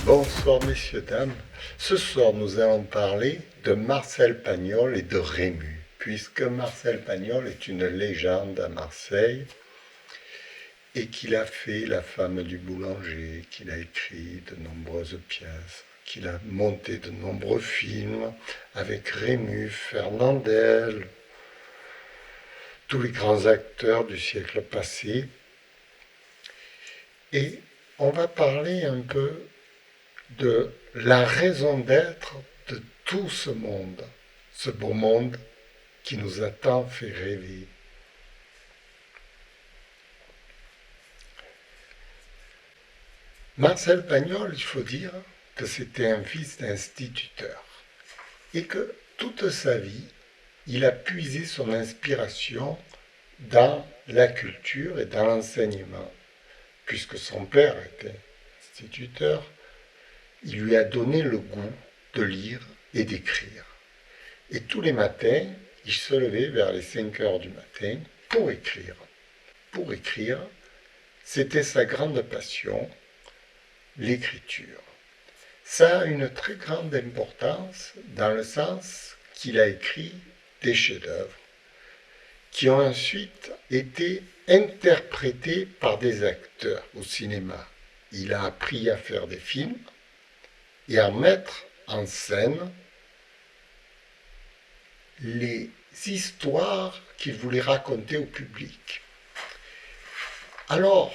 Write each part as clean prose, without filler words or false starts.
Bonsoir messieurs, dames. Ce soir nous allons parler de Marcel Pagnol et de Rému, puisque Marcel Pagnol est une légende à Marseille et qu'il a fait La femme du boulanger, qu'il a écrit de nombreuses pièces, qu'il a monté de nombreux films avec Rému, Fernandel, tous les grands acteurs du siècle passé. Et on va parler un peu de la raison d'être de tout ce monde, ce beau monde qui nous a tant fait rêver. Marcel Pagnol, il faut dire que c'était un fils d'instituteur et que toute sa vie, il a puisé son inspiration dans la culture et dans l'enseignement. Puisque son père était instituteur, il lui a donné le goût de lire et d'écrire. Et tous les matins, il se levait vers les 5 heures du matin pour écrire. Pour écrire, c'était sa grande passion, l'écriture. Ça a une très grande importance dans le sens qu'il a écrit des chefs-d'œuvre qui ont ensuite été interprétés par des acteurs au cinéma. Il a appris à faire des films et à mettre en scène les histoires qu'il voulait raconter au public. Alors,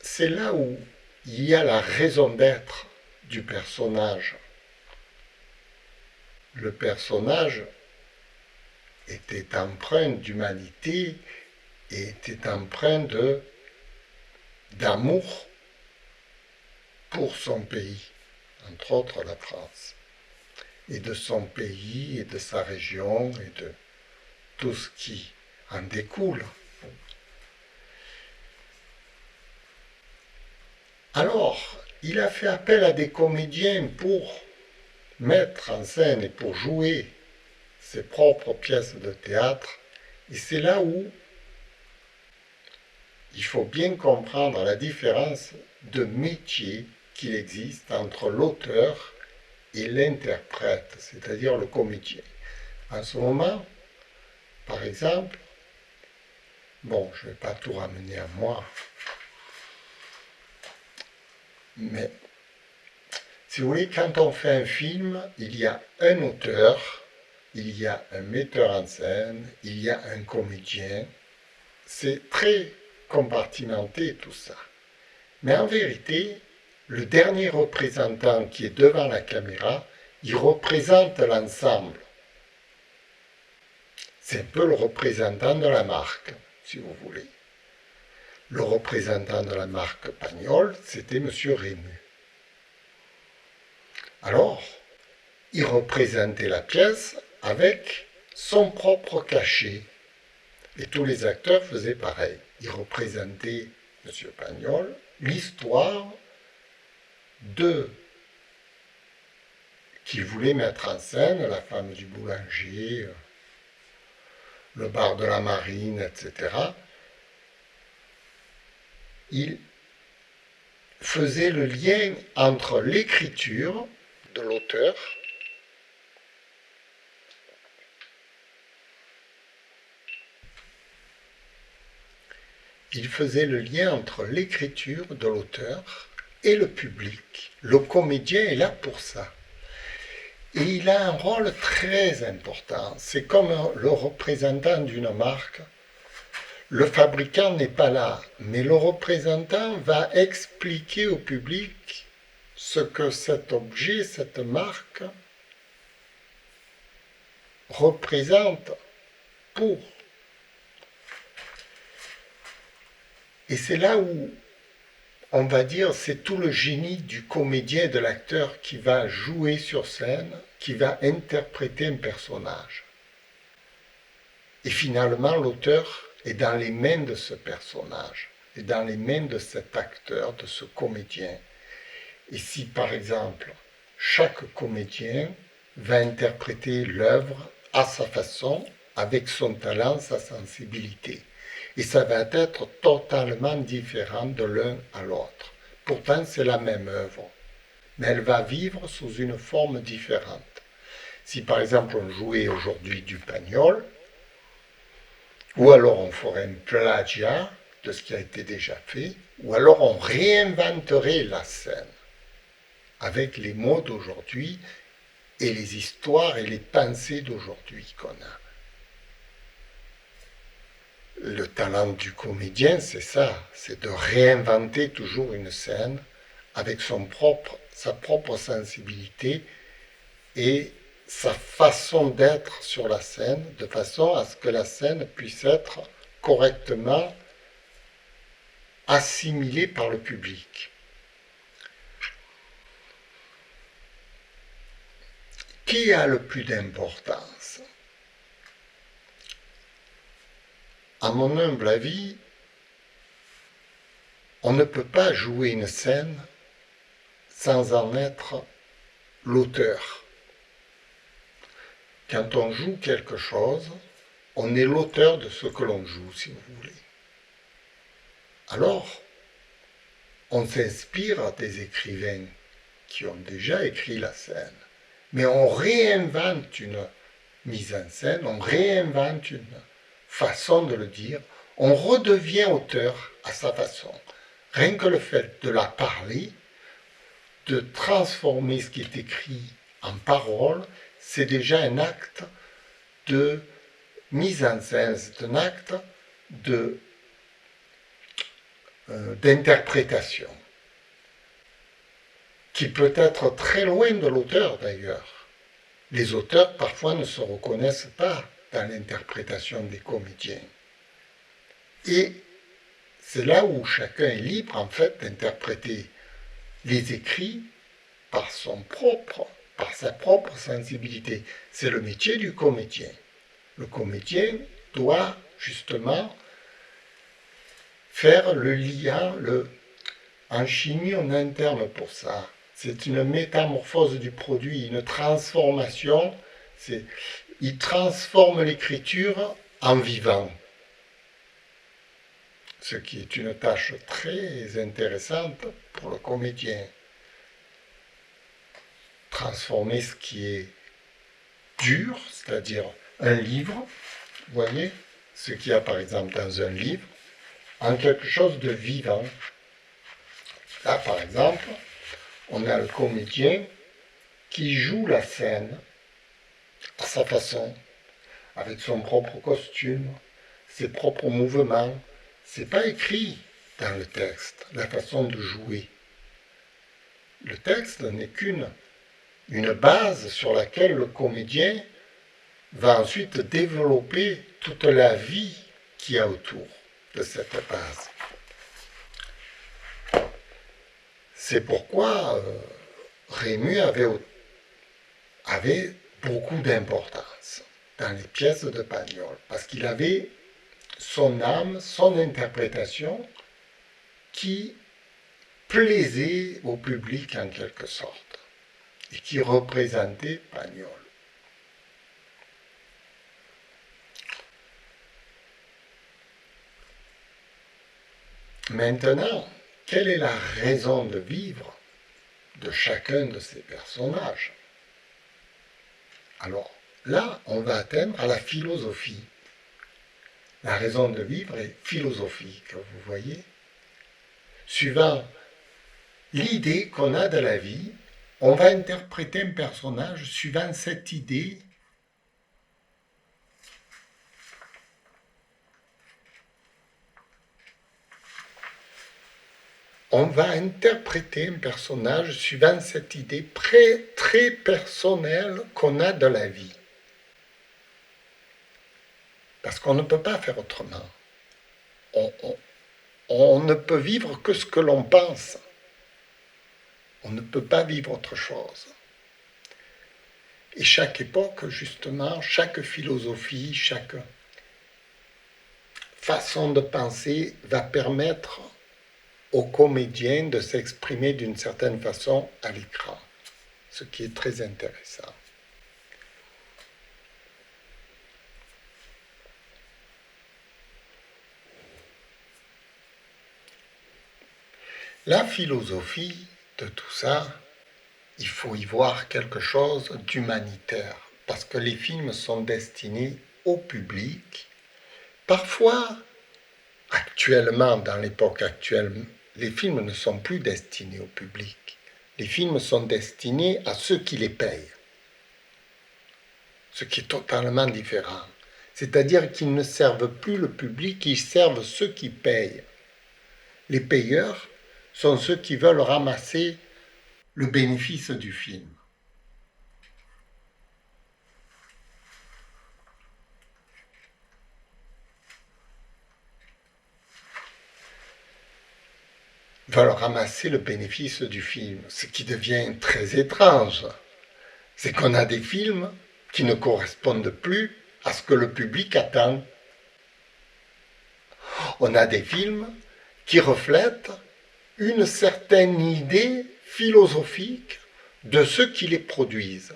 c'est là où il y a la raison d'être du personnage. Le personnage était empreint d'humanité et était empreint d'amour pour son pays, entre autres la France, et de son pays et de sa région et de tout ce qui en découle. Alors, il a fait appel à des comédiens pour mettre en scène et pour jouer ses propres pièces de théâtre, et c'est là où il faut bien comprendre la différence de métier qu'il existe entre l'auteur et l'interprète, c'est-à-dire le comédien. En ce moment, par exemple, bon, je ne vais pas tout ramener à moi, mais si vous voulez, quand on fait un film, il y a un auteur, il y a un metteur en scène, il y a un comédien. C'est très compartimenté tout ça. Mais en vérité, le dernier représentant qui est devant la caméra, il représente l'ensemble. C'est un peu le représentant de la marque, si vous voulez. Le représentant de la marque Pagnol, c'était M. Rému. Alors, il représentait la pièce avec son propre cachet. Et tous les acteurs faisaient pareil. Ils représentaient, M. Pagnol, l'histoire qu'il voulait mettre en scène, la femme du boulanger, le bar de la marine, etc. Il faisait le lien entre l'écriture de l'auteur et le public. Le comédien est là pour ça. Et il a un rôle très important. C'est comme le représentant d'une marque. Le fabricant n'est pas là, mais le représentant va expliquer au public ce que cet objet, cette marque représente pour. Et c'est là où on va dire, c'est tout le génie du comédien et de l'acteur qui va jouer sur scène, qui va interpréter un personnage. Et finalement, l'auteur est dans les mains de ce personnage, est dans les mains de cet acteur, de ce comédien. Et si, par exemple, chaque comédien va interpréter l'œuvre à sa façon, avec son talent, sa sensibilité. Et ça va être totalement différent de l'un à l'autre. Pourtant, c'est la même œuvre, mais elle va vivre sous une forme différente. Si par exemple on jouait aujourd'hui du Pagnol, ou alors on ferait un plagiat de ce qui a été déjà fait, ou alors on réinventerait la scène avec les mots d'aujourd'hui et les histoires et les pensées d'aujourd'hui qu'on a. Le talent du comédien, c'est ça, c'est de réinventer toujours une scène avec sa propre sensibilité et sa façon d'être sur la scène, de façon à ce que la scène puisse être correctement assimilée par le public. Qui a le plus d'importance? À mon humble avis, on ne peut pas jouer une scène sans en être l'auteur. Quand on joue quelque chose, on est l'auteur de ce que l'on joue, si vous voulez. Alors, on s'inspire des écrivains qui ont déjà écrit la scène, mais on réinvente une mise en scène, on réinvente une façon de le dire, on redevient auteur à sa façon. Rien que le fait de la parler, de transformer ce qui est écrit en parole, c'est déjà un acte de mise en scène, c'est un acte d'interprétation, qui peut être très loin de l'auteur d'ailleurs. Les auteurs parfois ne se reconnaissent pas dans l'interprétation des comédiens. Et c'est là où chacun est libre en fait d'interpréter les écrits par sa propre sensibilité. C'est le métier du comédien. Le comédien doit justement faire le lien, en chimie on a un terme pour ça. C'est une métamorphose du produit, une transformation. Il transforme l'écriture en vivant. Ce qui est une tâche très intéressante pour le comédien. Transformer ce qui est dur, c'est-à-dire un livre, vous voyez, ce qu'il y a par exemple dans un livre, en quelque chose de vivant. Là, par exemple, on a le comédien qui joue la scène à sa façon, avec son propre costume, ses propres mouvements. C'est pas écrit dans le texte, la façon de jouer. Le texte n'est qu'une base sur laquelle le comédien va ensuite développer toute la vie qu'il y a autour de cette base. C'est pourquoi Rému avait beaucoup d'importance dans les pièces de Pagnol, parce qu'il avait son âme, son interprétation qui plaisait au public en quelque sorte et qui représentait Pagnol. Maintenant, quelle est la raison de vivre de chacun de ces personnages? Alors là, on va atteindre à la philosophie. La raison de vivre est philosophique, vous voyez. Suivant l'idée qu'on a de la vie, on va interpréter un personnage suivant cette idée on va interpréter un personnage suivant cette idée très personnelle qu'on a de la vie. Parce qu'on ne peut pas faire autrement. On ne peut vivre que ce que l'on pense. On ne peut pas vivre autre chose. Et chaque époque, justement, chaque philosophie, chaque façon de penser va permettre aux comédiens de s'exprimer d'une certaine façon à l'écran, ce qui est très intéressant. La philosophie de tout ça, il faut y voir quelque chose d'humanitaire, parce que les films sont destinés au public. Parfois, actuellement, dans l'époque actuelle, les films ne sont plus destinés au public. Les films sont destinés à ceux qui les payent, ce qui est totalement différent. C'est-à-dire qu'ils ne servent plus le public, ils servent ceux qui payent. Les payeurs sont ceux qui veulent ramasser le bénéfice du film. Veulent ramasser le bénéfice du film. Ce qui devient très étrange, c'est qu'on a des films qui ne correspondent plus à ce que le public attend. On a des films qui reflètent une certaine idée philosophique de ceux qui les produisent,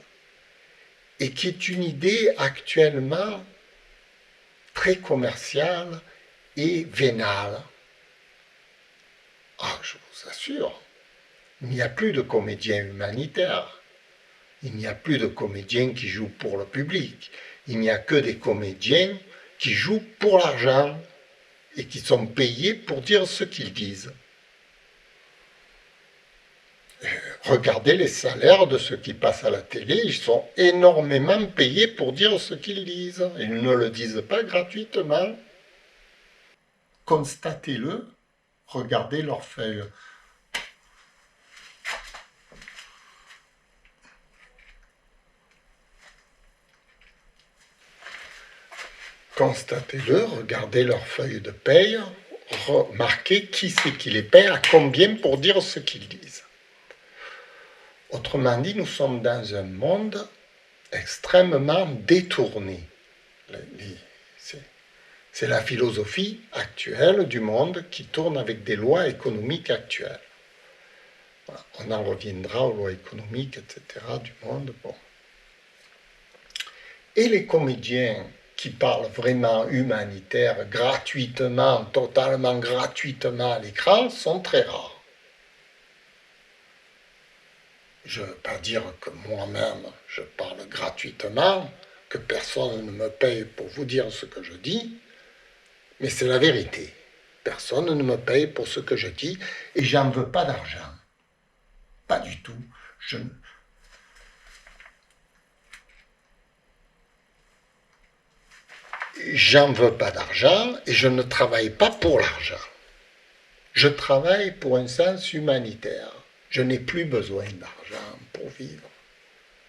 et qui est une idée actuellement très commerciale et vénale. Ah, je vous assure, il n'y a plus de comédiens humanitaires, il n'y a plus de comédiens qui jouent pour le public, il n'y a que des comédiens qui jouent pour l'argent et qui sont payés pour dire ce qu'ils disent. Regardez les salaires de ceux qui passent à la télé, ils sont énormément payés pour dire ce qu'ils disent. Ils ne le disent pas gratuitement. Constatez-le, regardez leurs feuilles. Constatez-le, regardez leurs feuilles de paye, remarquez qui c'est qui les paye, à combien pour dire ce qu'ils disent. Autrement dit, nous sommes dans un monde extrêmement détourné. C'est la philosophie actuelle du monde qui tourne avec des lois économiques actuelles. Voilà. On en reviendra aux lois économiques, etc. du monde. Bon. Et les comédiens qui parlent vraiment humanitaire, gratuitement, totalement gratuitement à l'écran, sont très rares. Je ne veux pas dire que moi-même je parle gratuitement, que personne ne me paye pour vous dire ce que je dis, mais c'est la vérité. Personne ne me paye pour ce que je dis et j'en veux pas d'argent. Pas du tout. J'en veux pas d'argent et je ne travaille pas pour l'argent. Je travaille pour un sens humanitaire. Je n'ai plus besoin d'argent pour vivre.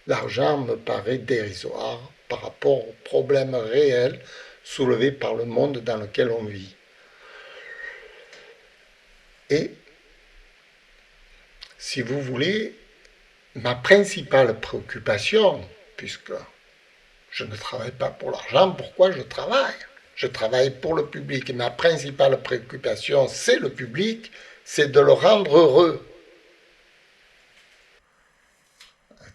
L'argent me paraît dérisoire par rapport aux problèmes réels soulevés par le monde dans lequel on vit. Et, si vous voulez, ma principale préoccupation, puisque je ne travaille pas pour l'argent, pourquoi je travaille? Je travaille pour le public et ma principale préoccupation, c'est le public, c'est de le rendre heureux.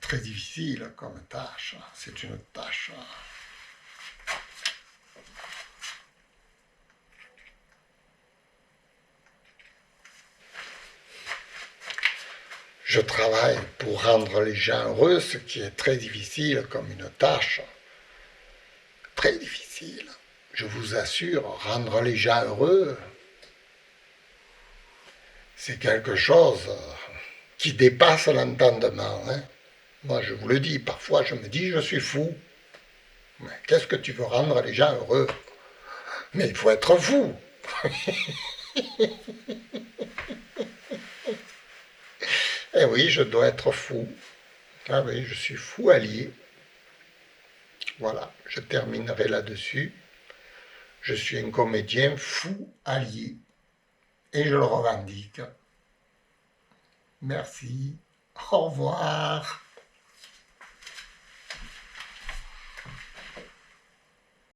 Très difficile comme tâche, c'est une tâche. Je travaille pour rendre les gens heureux, ce qui est très difficile comme une tâche. Très difficile. Je vous assure, rendre les gens heureux, c'est quelque chose qui dépasse l'entendement. Hein. Moi, je vous le dis, parfois je me dis, je suis fou. Mais qu'est-ce que tu veux rendre les gens heureux? Mais il faut être fou. Eh oui, je dois être fou. Ah oui, je suis fou allié. Voilà, je terminerai là-dessus. Je suis un comédien fou allié. et je le revendique. Merci. Au revoir.